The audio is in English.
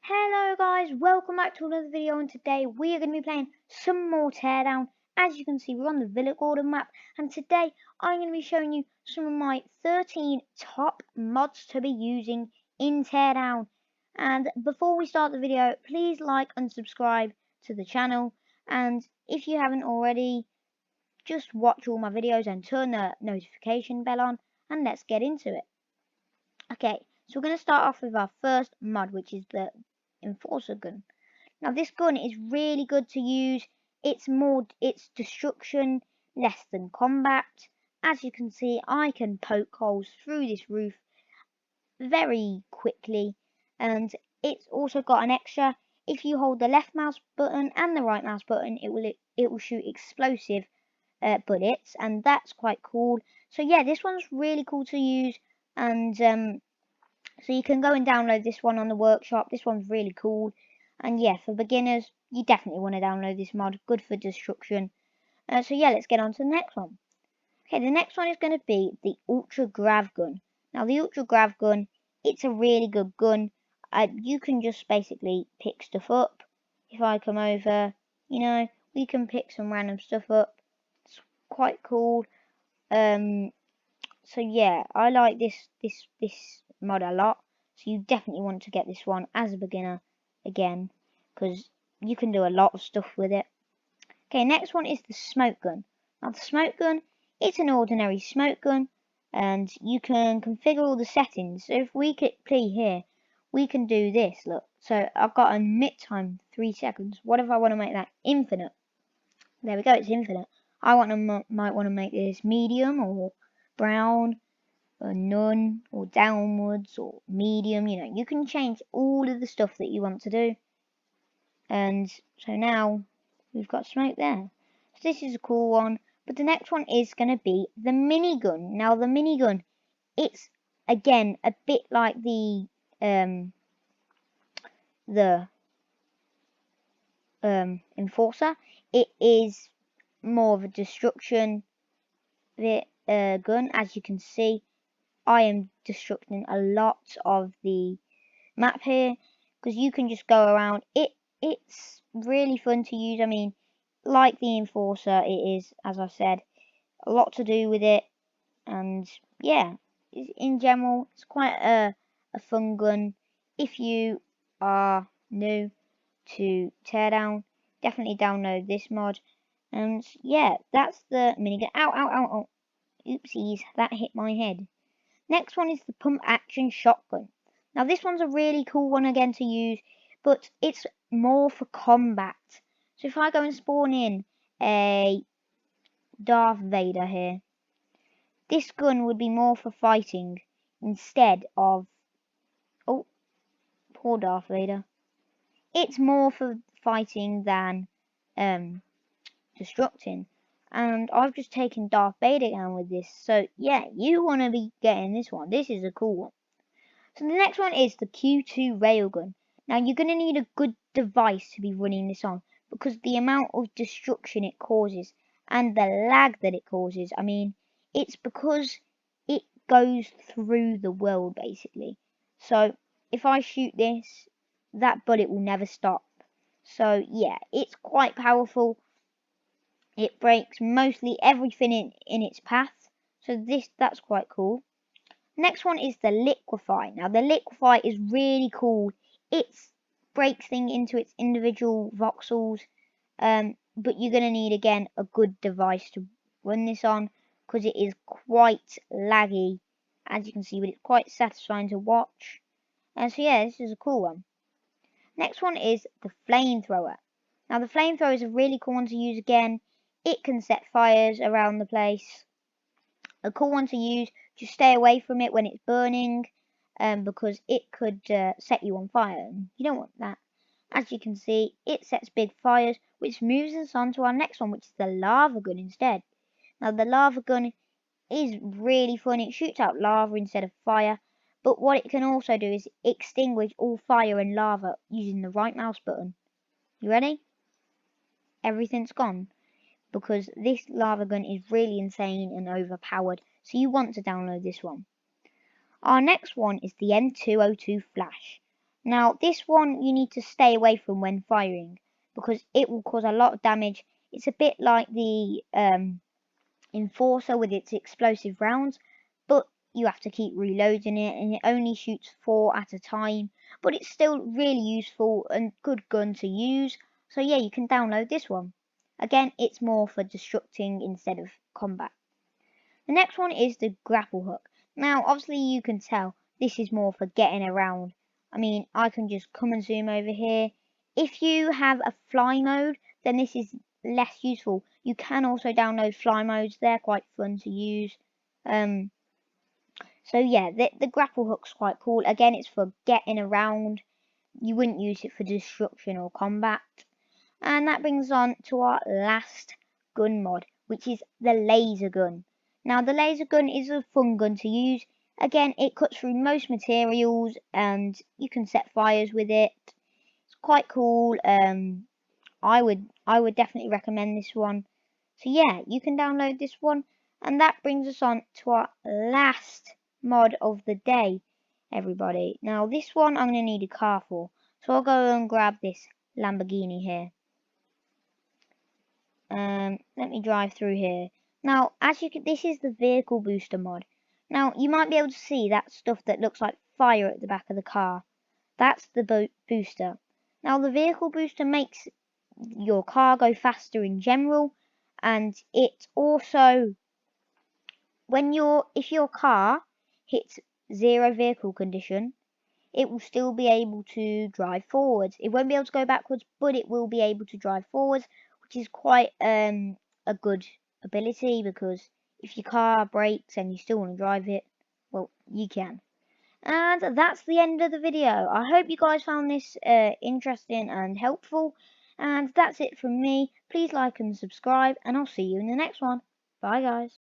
Hello guys, welcome back to another video, and today we are going to be playing some more Teardown. As you can see, we're on the Villa Gordon map, and today I'm going to be showing you some of my 13 top mods to be using in Teardown. And before we start the video, please like and subscribe to the channel, and if you haven't already, just watch all my videos and turn the notification bell on, and let's get into it. Okay, so we're going to start off with our first mod, which is the Enforcer gun. Now this gun is really good to use. It's destruction, less than combat. As you can see, I can poke holes through this roof very quickly, and it's also got an extra. If you hold the left mouse button and the right mouse button, it will shoot explosive bullets, and that's quite cool. So yeah, this one's really cool to use, and so you can go and download this one on the workshop. This one's really cool. And yeah, for beginners, you definitely want to download this mod. Good for destruction. So yeah, let's get on to the next one. Okay, the next one is going to be the Ultra Grav gun. Now the Ultra Grav gun, it's a really good gun. You can just basically pick stuff up. If I come over, we can pick some random stuff up. It's quite cool. So yeah, I like this mod a lot. So you definitely want to get this one as a beginner again, because you can do a lot of stuff with it. Okay, next one is the smoke gun. Now the smoke gun, it's an ordinary smoke gun, and you can configure all the settings. So if we click play here, we can do this. Look, so I've got a emit time 3 seconds. What if I want to make that infinite? There we go, it's infinite. I might want to make this medium or brown or none or downwards or medium. You can change all of the stuff that you want to do. And so now we've got smoke there. So this is a cool one. But the next one is going to be the minigun. Now the minigun, it's again a bit like the Enforcer. It is more of a destruction gun. As you can see, I am destructing a lot of the map here, because you can just go around. It's really fun to use. I mean, like the Enforcer, it is, as I said, a lot to do with it. And yeah, in general, it's quite a fun gun. If you are new to Teardown, definitely download this mod. And yeah, that's the minigun. Ow, ow, ow, ow. Oopsies, that hit my head. Next one is the pump action shotgun. Now this one's a really cool one again to use, but it's more for combat. So if I go and spawn in a Darth Vader here, this gun would be more for fighting instead of... Oh, poor Darth Vader. It's more for fighting than destructing. And I've just taken Darth Vader down with this. So yeah, you want to be getting this one. This is a cool one. So the next one is the Q2 railgun. Now you're going to need a good device to be running this on, because the amount of destruction it causes and the lag that it causes. I mean, it's because it goes through the world basically. So if I shoot this, that bullet will never stop. So yeah, it's quite powerful. It breaks mostly everything in its path. So that's quite cool. Next one is the Liquefy. Now the Liquefy is really cool. It breaks things into its individual voxels, but you're going to need again a good device to run this on, because it is quite laggy, as you can see, but it's quite satisfying to watch. And so yeah, this is a cool one. Next one is the Flamethrower. Now the Flamethrower is a really cool one to use again. It can set fires around the place. A cool one to use. Just stay away from it when it's burning, because it could set you on fire, and you don't want that. As you can see, it sets big fires, which moves us on to our next one, which is the lava gun instead. Now the lava gun is really fun. It shoots out lava instead of fire, but what it can also do is extinguish all fire and lava using the right mouse button. You ready? Everything's gone, because this lava gun is really insane and overpowered, so you want to download this one. Our next one is the M202 Flash. Now this one you need to stay away from when firing because it will cause a lot of damage. It's a bit like the Enforcer with its explosive rounds, but you have to keep reloading it and it only shoots 4 at a time, but it's still really useful and good gun to use. So yeah, you can download this one. Again, it's more for destructing instead of combat. The next one is the grapple hook. Now obviously you can tell this is more for getting around. I mean, I can just come and zoom over here. If you have a fly mode, then this is less useful. You can also download fly modes, they're quite fun to use. So yeah, the grapple hook's quite cool. Again, it's for getting around. You wouldn't use it for destruction or combat. And that brings on to our last gun mod, which is the laser gun. Now the laser gun is a fun gun to use. Again, it cuts through most materials and you can set fires with it. It's quite cool. I would definitely recommend this one. So yeah, you can download this one. And that brings us on to our last mod of the day, everybody. Now this one I'm going to need a car for. So I'll go and grab this Lamborghini here. Let me drive through here. Now, as you can, this is the vehicle booster mod. Now, you might be able to see that stuff that looks like fire at the back of the car. That's the booster. Now, the vehicle booster makes your car go faster in general, and it also, if your car hits 0 vehicle condition, it will still be able to drive forwards. It won't be able to go backwards, but it will be able to drive forwards, which is quite a good ability because if your car breaks and you still want to drive it, well, you can. And that's the end of the video. I hope you guys found this interesting and helpful. And that's it from me. Please like and subscribe, and I'll see you in the next one. Bye, guys.